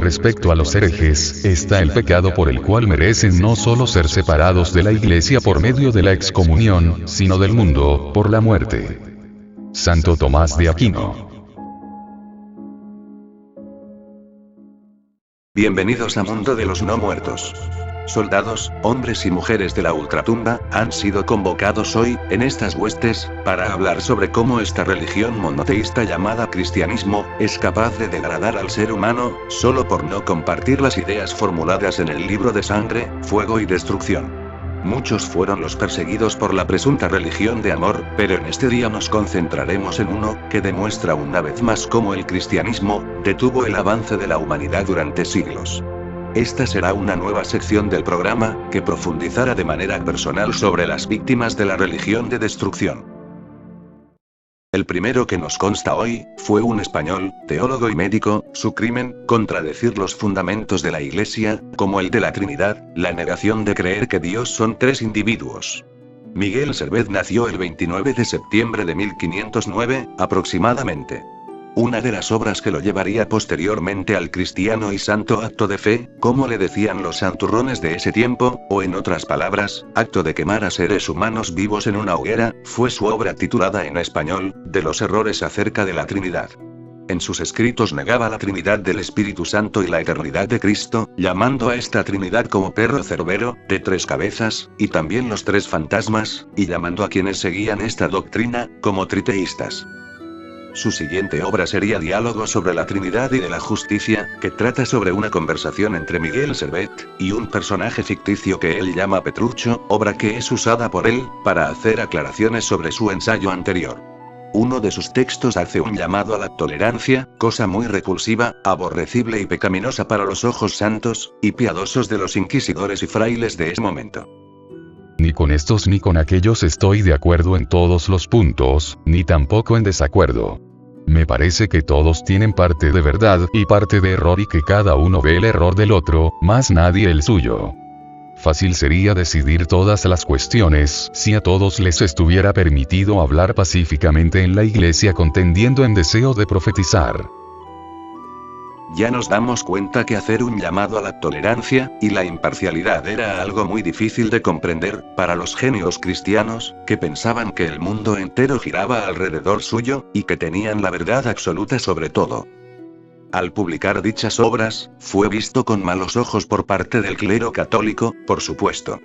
respecto a los herejes, está el pecado por el cual merecen no solo ser separados de la Iglesia por medio de la excomunión, sino del mundo, por la muerte. Santo Tomás de Aquino. Bienvenidos a Mundo de los No Muertos. Soldados, hombres y mujeres de la ultratumba, han sido convocados hoy, en estas huestes, para hablar sobre cómo esta religión monoteísta llamada cristianismo, es capaz de degradar al ser humano, solo por no compartir las ideas formuladas en el libro de sangre, fuego y destrucción. Muchos fueron los perseguidos por la presunta religión de amor, pero en este día nos concentraremos en uno, que demuestra una vez más cómo el cristianismo, detuvo el avance de la humanidad durante siglos. Esta será una nueva sección del programa, que profundizará de manera personal sobre las víctimas de la religión de destrucción. El primero que nos consta hoy, fue un español, teólogo y médico. Su crimen, contradecir los fundamentos de la Iglesia, como el de la Trinidad, la negación de creer que Dios son tres individuos. Miguel Servet nació el 29 de septiembre de 1509, aproximadamente. Una de las obras que lo llevaría posteriormente al cristiano y santo acto de fe, como le decían los santurrones de ese tiempo, o en otras palabras, acto de quemar a seres humanos vivos en una hoguera, fue su obra titulada en español, de los errores acerca de la Trinidad. En sus escritos negaba la Trinidad del Espíritu Santo y la eternidad de Cristo, llamando a esta Trinidad como perro cerbero, de tres cabezas, y también los tres fantasmas, y llamando a quienes seguían esta doctrina, como triteístas. Su siguiente obra sería Diálogo sobre la Trinidad y de la Justicia, que trata sobre una conversación entre Miguel Servet y un personaje ficticio que él llama Petruccio, obra que es usada por él para hacer aclaraciones sobre su ensayo anterior. Uno de sus textos hace un llamado a la tolerancia, cosa muy repulsiva, aborrecible y pecaminosa para los ojos santos y piadosos de los inquisidores y frailes de ese momento. Ni con estos ni con aquellos estoy de acuerdo en todos los puntos, ni tampoco en desacuerdo. Me parece que todos tienen parte de verdad y parte de error y que cada uno ve el error del otro, más nadie el suyo. Fácil sería decidir todas las cuestiones si a todos les estuviera permitido hablar pacíficamente en la iglesia contendiendo en deseo de profetizar. Ya nos damos cuenta que hacer un llamado a la tolerancia y la imparcialidad era algo muy difícil de comprender para los genios cristianos, que pensaban que el mundo entero giraba alrededor suyo, y que tenían la verdad absoluta sobre todo. Al publicar dichas obras, fue visto con malos ojos por parte del clero católico, por supuesto.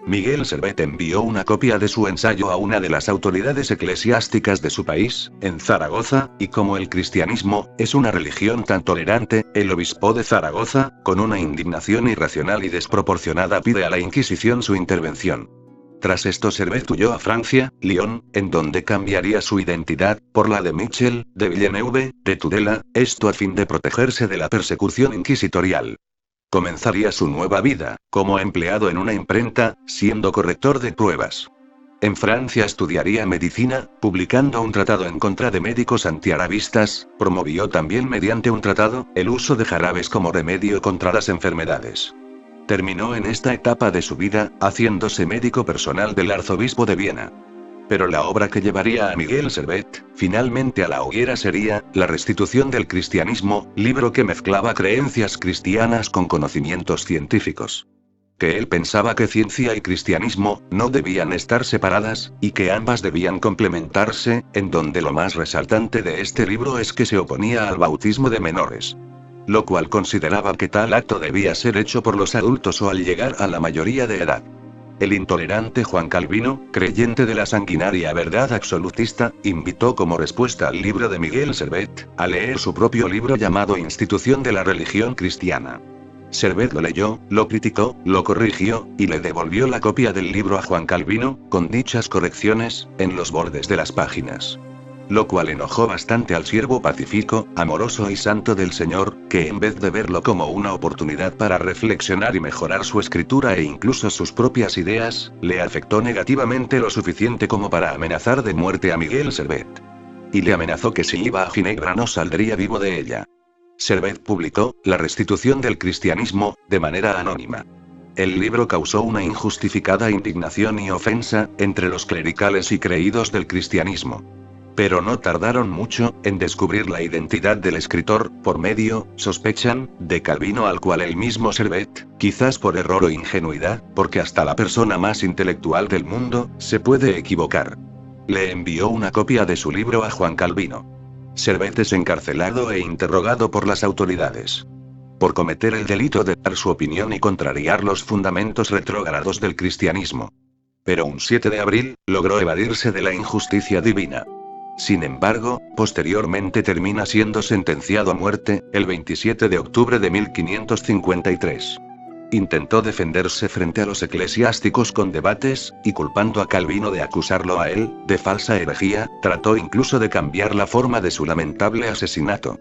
Miguel Servet envió una copia de su ensayo a una de las autoridades eclesiásticas de su país, en Zaragoza, y como el cristianismo es una religión tan tolerante, el obispo de Zaragoza, con una indignación irracional y desproporcionada, pide a la Inquisición su intervención. Tras esto Servet huyó a Francia, Lyon, en donde cambiaría su identidad por la de Michel, de Villeneuve, de Tudela, esto a fin de protegerse de la persecución inquisitorial. Comenzaría su nueva vida, como empleado en una imprenta, siendo corrector de pruebas. En Francia estudiaría medicina, publicando un tratado en contra de médicos antiarabistas, promovió también mediante un tratado, el uso de jarabes como remedio contra las enfermedades. Terminó en esta etapa de su vida, haciéndose médico personal del arzobispo de Viena. Pero la obra que llevaría a Miguel Servet, finalmente a la hoguera sería, La restitución del cristianismo, libro que mezclaba creencias cristianas con conocimientos científicos. Que él pensaba que ciencia y cristianismo, no debían estar separadas, y que ambas debían complementarse, en donde lo más resaltante de este libro es que se oponía al bautismo de menores. Lo cual consideraba que tal acto debía ser hecho por los adultos o al llegar a la mayoría de edad. El intolerante Juan Calvino, creyente de la sanguinaria verdad absolutista, invitó como respuesta al libro de Miguel Servet, a leer su propio libro llamado Institución de la Religión Cristiana. Servet lo leyó, lo criticó, lo corrigió, y le devolvió la copia del libro a Juan Calvino, con dichas correcciones, en los bordes de las páginas. Lo cual enojó bastante al siervo pacífico, amoroso y santo del Señor, que en vez de verlo como una oportunidad para reflexionar y mejorar su escritura e incluso sus propias ideas, le afectó negativamente lo suficiente como para amenazar de muerte a Miguel Servet. Y le amenazó que si iba a Ginebra no saldría vivo de ella. Servet publicó La restitución del cristianismo, de manera anónima. El libro causó una injustificada indignación y ofensa entre los clericales y creídos del cristianismo. Pero no tardaron mucho en descubrir la identidad del escritor, por medio, sospechan, de Calvino, al cual el mismo Servet, quizás por error o ingenuidad, porque hasta la persona más intelectual del mundo, se puede equivocar. Le envió una copia de su libro a Juan Calvino. Servet es encarcelado e interrogado por las autoridades. Por cometer el delito de dar su opinión y contrariar los fundamentos retrógrados del cristianismo. Pero un 7 de abril, logró evadirse de la injusticia divina. Sin embargo, posteriormente termina siendo sentenciado a muerte, el 27 de octubre de 1553. Intentó defenderse frente a los eclesiásticos con debates, y culpando a Calvino de acusarlo a él, de falsa herejía, trató incluso de cambiar la forma de su lamentable asesinato.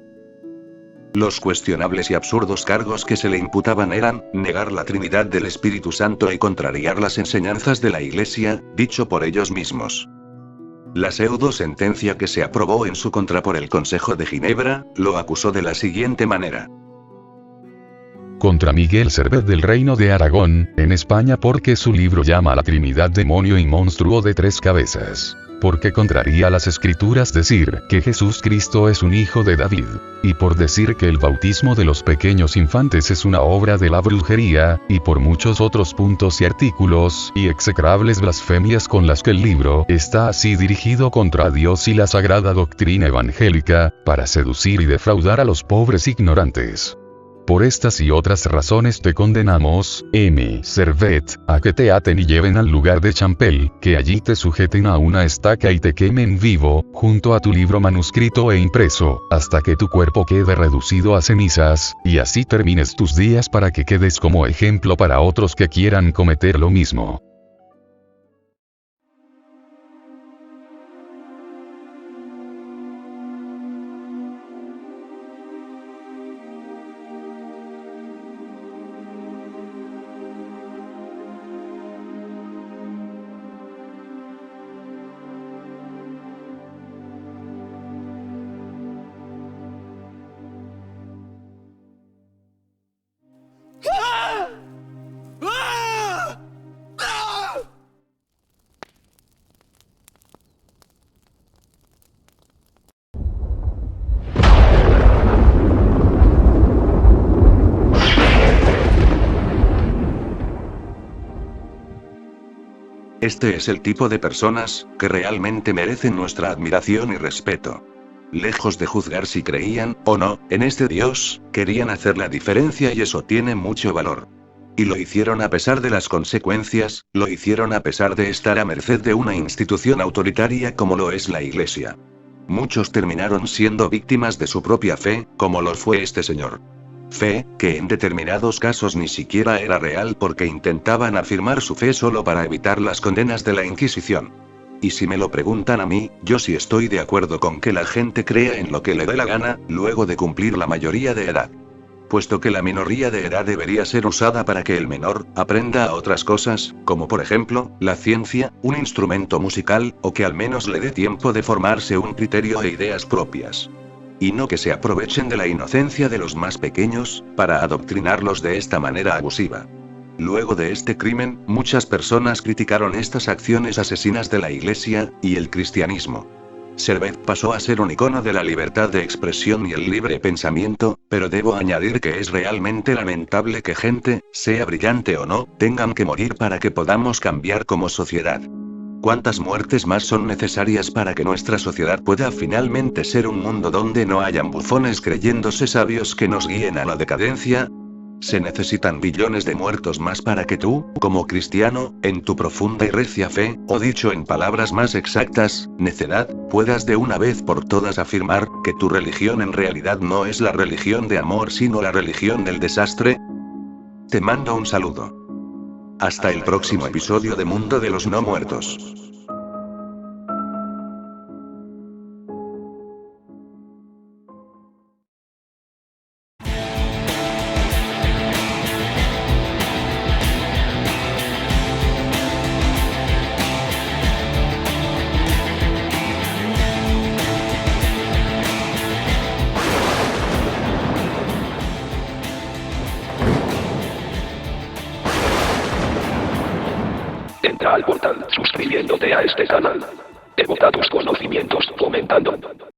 Los cuestionables y absurdos cargos que se le imputaban eran, negar la Trinidad del Espíritu Santo y contrariar las enseñanzas de la Iglesia, dicho por ellos mismos. La pseudo-sentencia que se aprobó en su contra por el Consejo de Ginebra, lo acusó de la siguiente manera. Contra Miguel Servet del Reino de Aragón, en España, porque su libro llama a la Trinidad demonio y monstruo de 3 cabezas. Porque contraría las escrituras decir que Jesús Cristo es un hijo de David. Y por decir que el bautismo de los pequeños infantes es una obra de la brujería, y por muchos otros puntos y artículos, y execrables blasfemias con las que el libro está así dirigido contra Dios y la sagrada doctrina evangélica, para seducir y defraudar a los pobres ignorantes. Por estas y otras razones te condenamos, M. Servet, a que te aten y lleven al lugar de Champel, que allí te sujeten a una estaca y te quemen vivo, junto a tu libro manuscrito e impreso, hasta que tu cuerpo quede reducido a cenizas, y así termines tus días para que quedes como ejemplo para otros que quieran cometer lo mismo. Este es el tipo de personas que realmente merecen nuestra admiración y respeto. Lejos de juzgar si creían o no en este Dios, querían hacer la diferencia y eso tiene mucho valor. Y lo hicieron a pesar de las consecuencias, lo hicieron a pesar de estar a merced de una institución autoritaria como lo es la Iglesia. Muchos terminaron siendo víctimas de su propia fe, como lo fue este señor. Fe, que en determinados casos ni siquiera era real porque intentaban afirmar su fe solo para evitar las condenas de la Inquisición. Y si me lo preguntan a mí, yo sí estoy de acuerdo con que la gente crea en lo que le dé la gana, luego de cumplir la mayoría de edad. Puesto que la minoría de edad debería ser usada para que el menor aprenda a otras cosas, como por ejemplo, la ciencia, un instrumento musical, o que al menos le dé tiempo de formarse un criterio e ideas propias. Y no que se aprovechen de la inocencia de los más pequeños, para adoctrinarlos de esta manera abusiva. Luego de este crimen, muchas personas criticaron estas acciones asesinas de la Iglesia y el cristianismo. Servet pasó a ser un icono de la libertad de expresión y el libre pensamiento, pero debo añadir que es realmente lamentable que gente, sea brillante o no, tengan que morir para que podamos cambiar como sociedad. ¿Cuántas muertes más son necesarias para que nuestra sociedad pueda finalmente ser un mundo donde no hayan bufones creyéndose sabios que nos guíen a la decadencia? Se necesitan billones de muertos más para que tú, como cristiano, en tu profunda y recia fe, o dicho en palabras más exactas, necedad, puedas de una vez por todas afirmar que tu religión en realidad no es la religión de amor sino la religión del desastre. Te mando un saludo. Hasta el próximo episodio de Mundo de los No Muertos. Entra al portal suscribiéndote a este canal. Devota tus conocimientos, fomentando